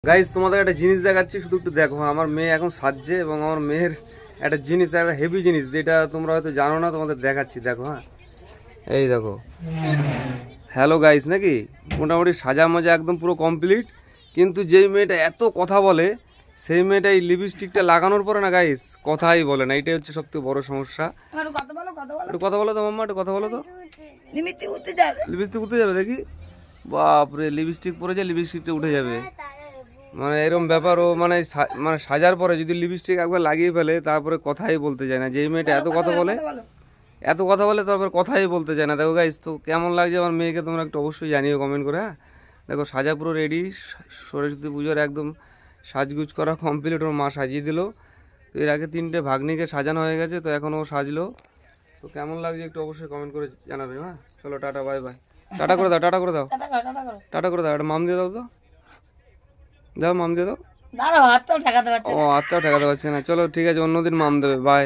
Guys তোমাদের একটা জিনিস দেখাচ্ছি, শুধু একটু দেখো। আমার মেয়ে এখন সাজছে এবং আমার মেয়ের একটা জিনিস, একটা হেভি জিনিস যেটা তোমরা হয়তো জানো না, তোমাদের দেখাচ্ছি। দেখো, হ্যাঁ এই দেখো। হ্যালো গাইস, নাকি মোটামুটি সাজা মাজা একদম পুরো কমপ্লিট। কিন্তু যেই মেয়েটা এত কথা বলে, সেই মেয়েটা এই লিপস্টিকটা লাগানোর পরে না গাইস কথাই বলে না। এটাই হচ্ছে সবথেকে বড় সমস্যা। একটু কথা বলো তো মাম্মা, একটু কথা বলো তো। লিপস্টিক উঠে যাবে দেখি। বাপরে, লিপস্টিক পরেছে, লিপস্টিকটা উঠে যাবে, মানে এরকম ব্যাপার। ও মানে মানে সাজার পরে যদি লিপস্টিক একবার লাগিয়ে ফেলে তারপরে কথাই বলতে চায় না। যেই মেয়েটা এত কথা বলে, এত কথা বলে, তারপর কথাই বলতে চায় না। দেখো গাইস, তো কেমন লাগছে আমার মেয়েকে তোমরা একটু অবশ্যই জানিও কমেন্ট করে। হ্যাঁ দেখো, সাজা পুরো রেডি, সরস্বতী পুজোর একদম সাজগুজ করা কমপ্লিট। ওর মা সাজিয়ে দিল। তো এর আগে 3টে ভাগ্নিকে সাজানো হয়ে গেছে, তো এখন ও সাজলো। তো কেমন লাগছে একটু অবশ্যই কমেন্ট করে জানাবে। হ্যাঁ চলো, টাটা বাই বাই। টাটা করে দাও, টাটা করে দাও, টাটা করে দাও। একটা মাম দিয়ে দাও তো, দাও মাম দিয়ে দাও। ও হাতটাও ঠেকাতে পারছে না। চলো ঠিক আছে, অন্যদিন মাম দেবে। বাই।